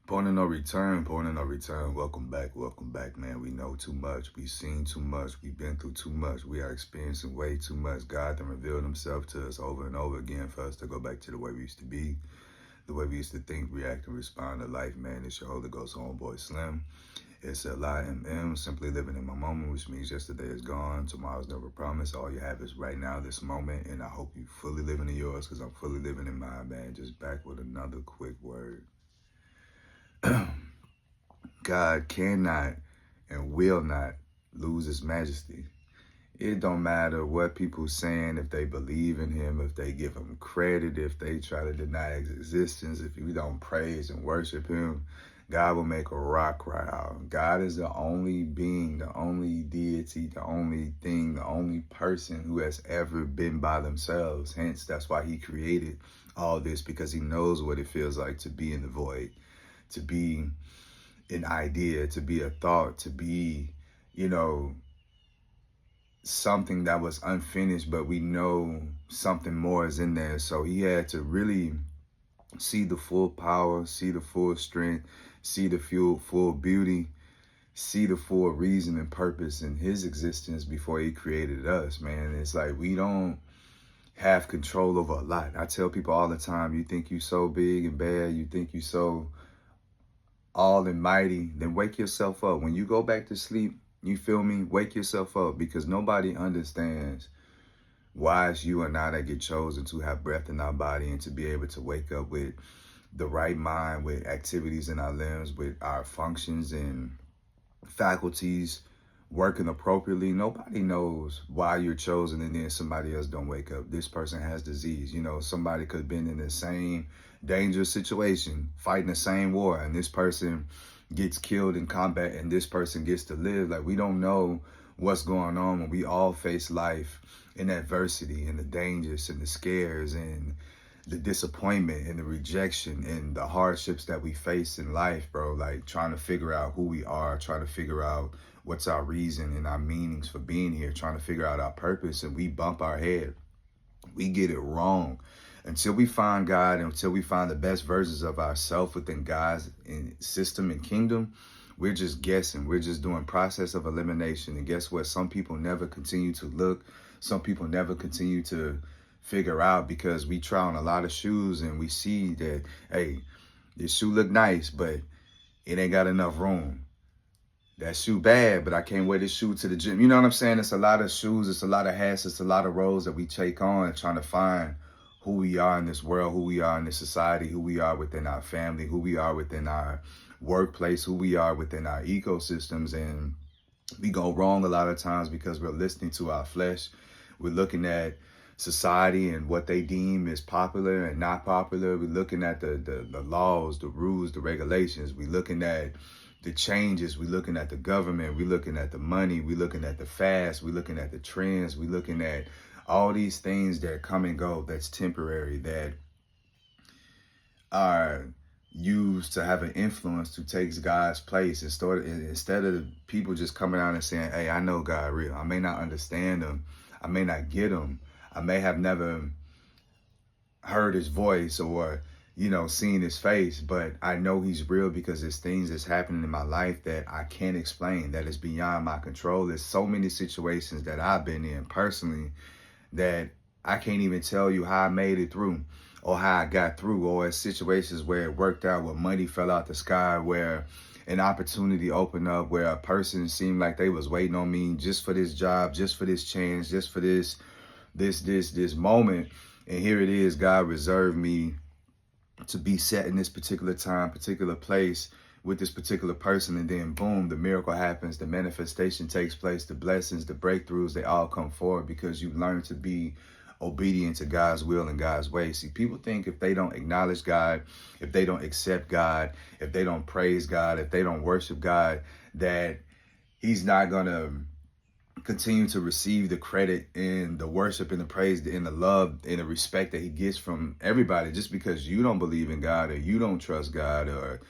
Point of no return, point of no return. Welcome back, man. We know too much. We've seen too much. We've been through too much. We are experiencing way too much. God then revealed himself to us over and over again for us to go back to the way we used to be, the way we used to think, react, and respond to life, man. It's your Holy Ghost homeboy Slim. It's LIMM, simply living in my moment, which means yesterday is gone, tomorrow's never promised. All you have is right now, this moment, and I hope you fully living in yours because I'm fully living in mine, man. Just back with another quick word. God cannot and will not lose his majesty. It don't matter what people saying, if they believe in him, if they give him credit, if they try to deny his existence, if we don't praise and worship him, God will make a rock cry out. God is the only being, the only deity, the only thing, the only person who has ever been by themselves. Hence, that's why he created all this, because he knows what it feels like to be in the void, to be an idea, to be a thought, to be, something that was unfinished, but we know something more is in there. So he had to really see the full power, see the full strength, see the full beauty, see the full reason and purpose in his existence before he created us, man. It's like we don't have control over a lot. I tell people all the time, you think you so big and bad, you think you so all and mighty, then wake yourself up. When you go back to sleep, you feel me? Wake yourself up, because nobody understands why it's you and I that get chosen to have breath in our body and to be able to wake up with the right mind, with activities in our limbs, with our functions and faculties working appropriately. Nobody knows why you're chosen and then somebody else don't wake up. This person has disease. Somebody could have been in the same dangerous situation, fighting the same war, and this person gets killed in combat and this person gets to live. Like, we don't know what's going on when we all face life in adversity and the dangers and the scares and the disappointment and the rejection and the hardships that we face in life, bro. Like, trying to figure out who we are, trying to figure out what's our reason and our meanings for being here, trying to figure out our purpose, and we bump our head. We get it wrong. Until we find God, until we find the best versions of ourselves within God's system and kingdom, we're just guessing. We're just doing process of elimination. And guess what? Some people never continue to look. Some people never continue to figure out, because we try on a lot of shoes and we see that, hey, this shoe look nice, but it ain't got enough room. That shoe bad, but I can't wear this shoe to the gym. You know what I'm saying? It's a lot of shoes. It's a lot of hats. It's a lot of roles that we take on, trying to find who we are in this world, who we are in this society, who we are within our family, who we are within our workplace, who we are within our ecosystems. And we go wrong a lot of times because we're listening to our flesh. We're looking at society and what they deem is popular and not popular. We're looking at the laws, the rules, the regulations. We're looking at the changes. We're looking at the government. We're looking at the money. We're looking at the fast. We're looking at the trends. We're looking at all these things that come and go, that's temporary, that are used to have an influence to take God's place. Instead of the people just coming out and saying, hey, I know God real. I may not understand him. I may not get him. I may have never heard his voice or, seen his face, but I know he's real because there's things that's happening in my life that I can't explain, that is beyond my control. There's so many situations that I've been in personally that I can't even tell you how I made it through or how I got through, or situations where it worked out, where money fell out the sky, where an opportunity opened up, where a person seemed like they was waiting on me just for this job, just for this chance, just for this moment. And here it is, God reserved me to be set in this particular time, particular place with this particular person. And then boom, the miracle happens, the manifestation takes place, the blessings, the breakthroughs, they all come forward because you learn to be obedient to God's will and God's way. See, people think if they don't acknowledge God, if they don't accept God, if they don't praise God, if they don't worship God, that he's not going to continue to receive the credit and the worship and the praise and the love and the respect that he gets from everybody. Just because you don't believe in God or you don't trust God or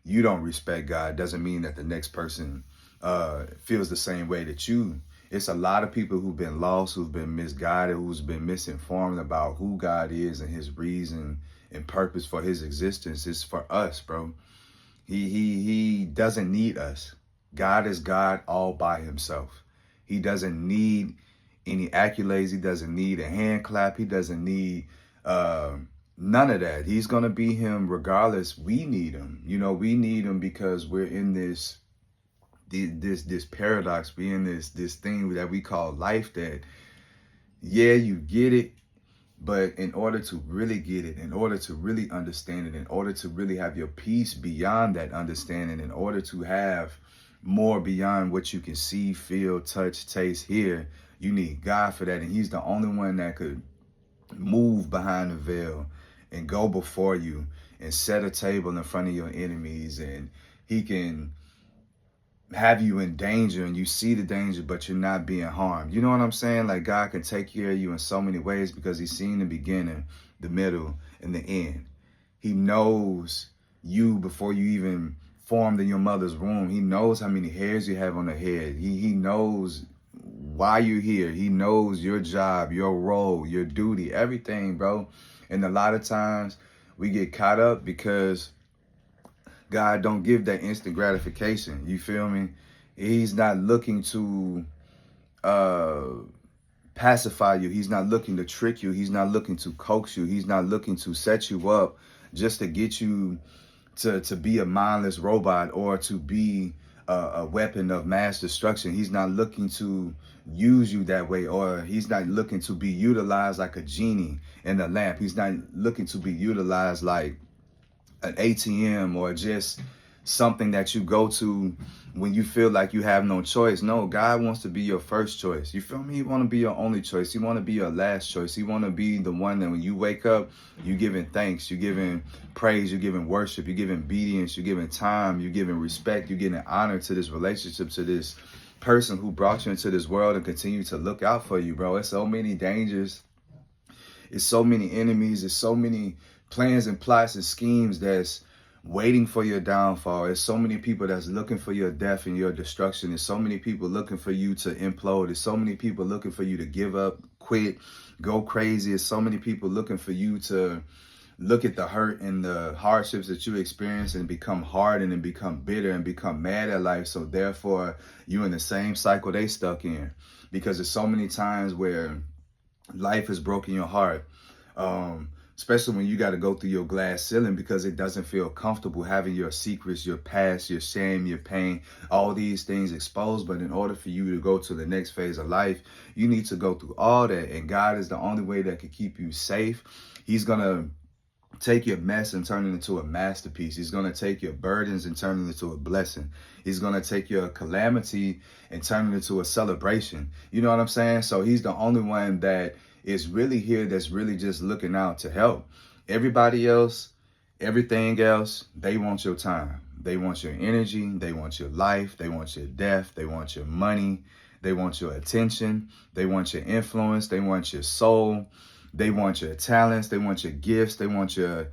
you don't respect God doesn't mean that the next person feels the same way that you. It's a lot of people who've been lost, who've been misguided, who's been misinformed about who God is and his reason and purpose for his existence. It's for us, bro. He doesn't need us. God is God all by himself. He doesn't need any accolades. He doesn't need a hand clap. He doesn't need uh, none of that. He's gonna be him regardless. We need him. You know, we need him because we're in this paradox. We're in this thing that we call life. That yeah, you get it. But in order to really get it, in order to really understand it, in order to really have your peace beyond that understanding, in order to have more beyond what you can see, feel, touch, taste, hear, you need God for that. And he's the only one that could move behind the veil and go before you and set a table in front of your enemies. And he can have you in danger and you see the danger, but you're not being harmed. You know what I'm saying? Like God can take care of you in so many ways because he's seen the beginning, the middle, and the end. He knows you before you even formed in your mother's womb. He knows how many hairs you have on the head. He knows why you're here. He knows your job, your role, your duty, everything, bro. And a lot of times we get caught up because God don't give that instant gratification. You feel me? He's not looking to pacify you. He's not looking to trick you. He's not looking to coax you. He's not looking to set you up just to get you to be a mindless robot or to be a weapon of mass destruction. He's not looking to use you that way, or he's not looking to be utilized like a genie in a lamp. He's not looking to be utilized like an ATM or just something that you go to when you feel like you have no choice. No, God wants to be your first choice. You feel me? He want to be your only choice. He want to be your last choice. He want to be the one that when you wake up, you giving thanks, you giving praise, you giving worship, you giving obedience, you giving time, you giving respect, you giving honor to this relationship, to this person who brought you into this world and continue to look out for you, bro. It's so many dangers. It's so many enemies. It's so many plans and plots and schemes that's waiting for your downfall. There's so many people that's looking for your death and your destruction. There's so many people looking for you to implode. There's so many people looking for you to give up, quit, go crazy. There's so many people looking for you to look at the hurt and the hardships that you experience and become hardened and become bitter and become mad at life. So therefore, you're in the same cycle they stuck in, because there's so many times where life has broken your heart. Especially when you got to go through your glass ceiling because it doesn't feel comfortable having your secrets, your past, your shame, your pain, all these things exposed. But in order for you to go to the next phase of life, you need to go through all that. And God is the only way that can keep you safe. He's going to take your mess and turn it into a masterpiece. He's going to take your burdens and turn it into a blessing. He's going to take your calamity and turn it into a celebration. You know what I'm saying? So he's the only one that is really here, that's really just looking out to help. Everybody else, everything else, they want your time. They want your energy. They want your life. They want your death. They want your money. They want your attention. They want your influence. They want your soul. They want your talents. They want your gifts. They want your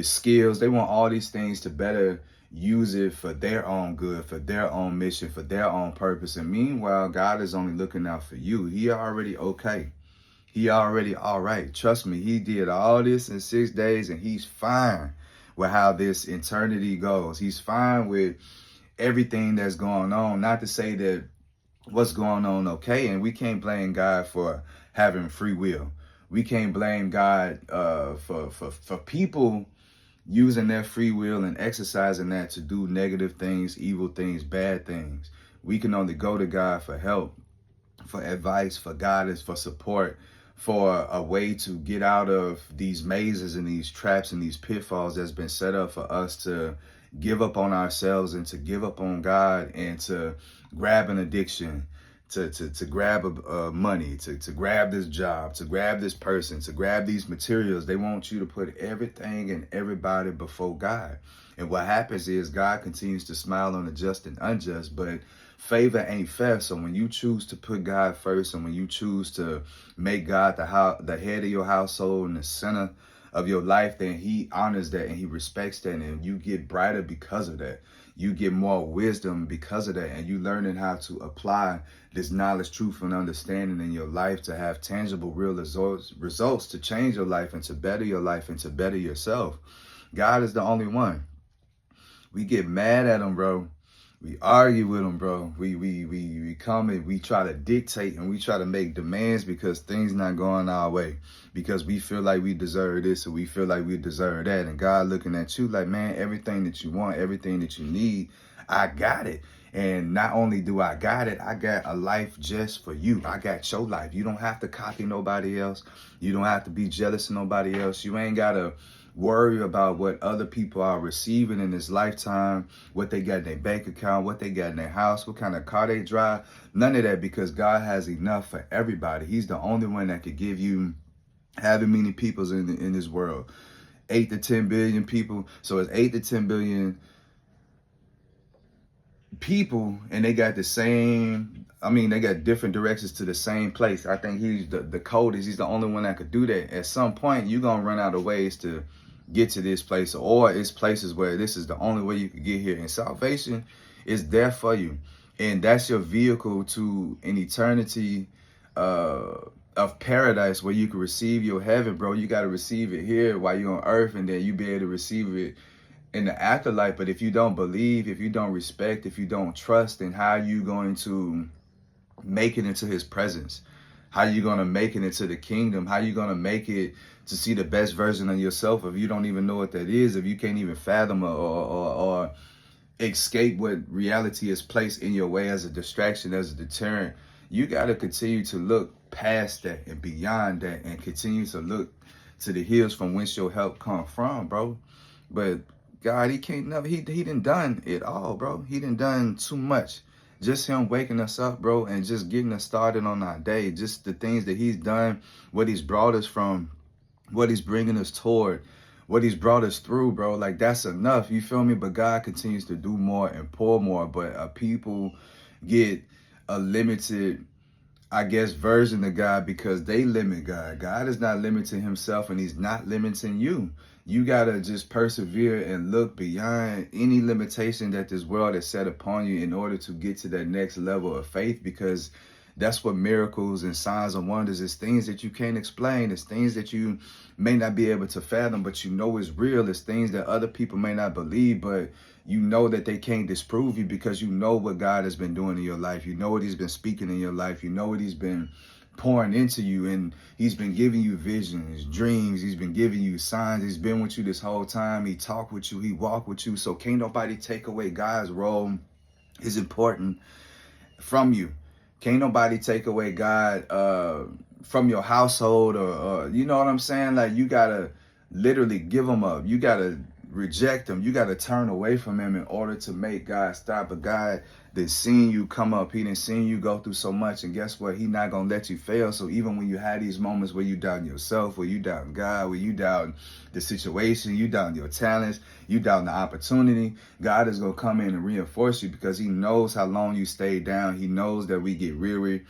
skills. They want all these things to better use it for their own good, for their own mission, for their own purpose. And meanwhile, God is only looking out for you. He already okay. He already all right. Trust me, he did all this in 6 days and he's fine with how this eternity goes. He's fine with everything that's going on. Not to say that what's going on okay, and we can't blame God for having free will. We can't blame God for people using their free will and exercising that to do negative things, evil things, bad things. We can only go to God for help, for advice, for guidance, for support, for a way to get out of these mazes and these traps and these pitfalls that's been set up for us to give up on ourselves and to give up on God and to grab an addiction, to grab money, to grab this job, to grab this person, to grab these materials. They want you to put everything and everybody before God. And what happens is God continues to smile on the just and unjust, but favor ain't fair. So when you choose to put God first, and when you choose to make God the head of your household and the center of your life, then he honors that and he respects that, and you get brighter because of that. You get more wisdom because of that, and you learning how to apply this knowledge, truth, and understanding in your life to have tangible, real results to change your life and to better your life and to better yourself. God is the only one. We get mad at them, bro. We argue with them, bro. We come and we try to dictate and we try to make demands because things not going our way. Because we feel like we deserve this or we feel like we deserve that. And God looking at you like, man, everything that you want, everything that you need, I got it. And not only do I got it, I got a life just for you. I got your life. You don't have to copy nobody else. You don't have to be jealous of nobody else. You ain't got to worry about what other people are receiving in this lifetime, what they got in their bank account, what they got in their house, what kind of car they drive. None of that, because God has enough for everybody. He's the only one that could give you however many peoples in this world. 8 to 10 billion people. So it's 8 to 10 billion people, and they got the same, they got different directions to the same place. I think he's the coldest. He's the only one that could do that. At some point, you're going to run out of ways to get to this place, or it's places where this is the only way you can get here. And salvation is there for you. And that's your vehicle to an eternity of paradise where you can receive your heaven, bro. You got to receive it here while you're on earth, and then you be able to receive it in the afterlife. But if you don't believe, if you don't respect, if you don't trust, then how are you going to make it into his presence? How are you going to make it into the kingdom? How are you going to make it to see the best version of yourself if you don't even know what that is, if you can't even fathom or escape what reality is placed in your way as a distraction, as a deterrent? You got to continue to look past that and beyond that and continue to look to the hills from whence your help come from, bro. But God, he can't never, he done it all, bro. He done too much. Just him waking us up, bro, and just getting us started on our day. Just the things that he's done, what he's brought us from, what he's bringing us toward, what he's brought us through, bro. Like, that's enough. You feel me? But God continues to do more and pour more. But people get a limited, I guess, version of God because they limit God. God is not limiting himself, and he's not limiting you. You got to just persevere and look beyond any limitation that this world has set upon you in order to get to that next level of faith, because that's what miracles and signs and wonders is. Things that you can't explain. It's things that you may not be able to fathom, but you know is real. It's things that other people may not believe, but you know that they can't disprove you because you know what God has been doing in your life. You know what he's been speaking in your life. You know what he's been pouring into you, and he's been giving you visions, dreams. He's been giving you signs. He's been with you this whole time. He talked with you. He walked with you. So can't nobody take away God's role is important from you. Can't nobody take away God from your household or you know what I'm saying? Like, you gotta literally give him up. You gotta reject him. You gotta turn away from him in order to make God stop. But God that seen you come up, he didn't seen you go through so much, and guess what? He not gonna let you fail. So even when you have these moments where you doubt yourself, where you doubt God, where you doubt the situation, you doubt your talents, you doubt the opportunity, God is gonna come in and reinforce you because he knows how long you stay down. He knows that we get weary.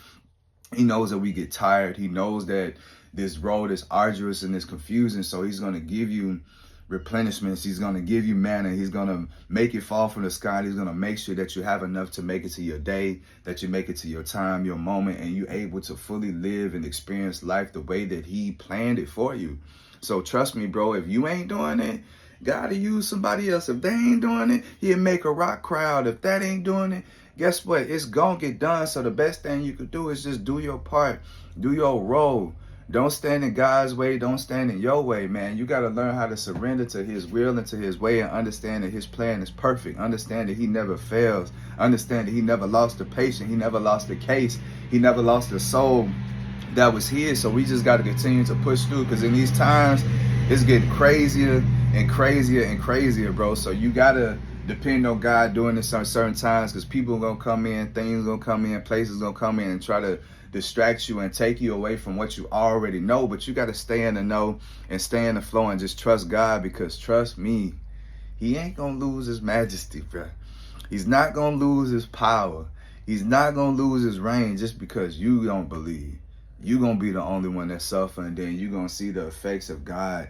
He knows that we get tired. He knows that this road is arduous and it's confusing. So he's gonna give you replenishments. He's going to give you manna. He's going to make it fall from the sky. He's going to make sure that you have enough to make it to your day, that you make it to your time, your moment, and you're able to fully live and experience life the way that he planned it for you. So trust me, bro, if you ain't doing it, God will use somebody else. If they ain't doing it, he'll make a rock crowd. If that ain't doing it, guess what? It's going to get done. So the best thing you could do is just do your part, do your role. Don't stand in God's way. Don't stand in your way, man. You got to learn how to surrender to his will and to his way and understand that his plan is perfect. Understand that he never fails. Understand that he never lost the patient. He never lost the case. He never lost the soul that was his. So we just got to continue to push through, because in these times, it's getting crazier and crazier and crazier, bro. So you got to depend on God during this certain times, because people are going to come in, things going to come in, places going to come in and try to distract you and take you away from what you already know. But you got to stay in the know and stay in the flow and just trust God, because trust me, he ain't going to lose his majesty, bro. He's not going to lose his power. He's not going to lose his reign just because you don't believe. You're going to be the only one that suffer, and then you're going to see the effects of God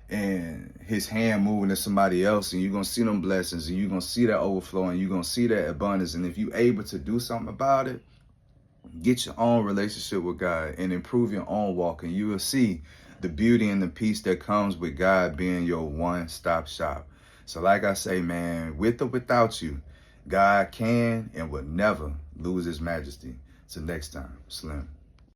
and his hand moving to somebody else, and you're going to see them blessings, and you're going to see that overflow, and you're going to see that abundance. And if you're able to do something about it, get your own relationship with God and improve your own walk, and you will see the beauty and the peace that comes with God being your one-stop shop. So like I say, man, with or without you, God can and will never lose his majesty. Till next time, Slim.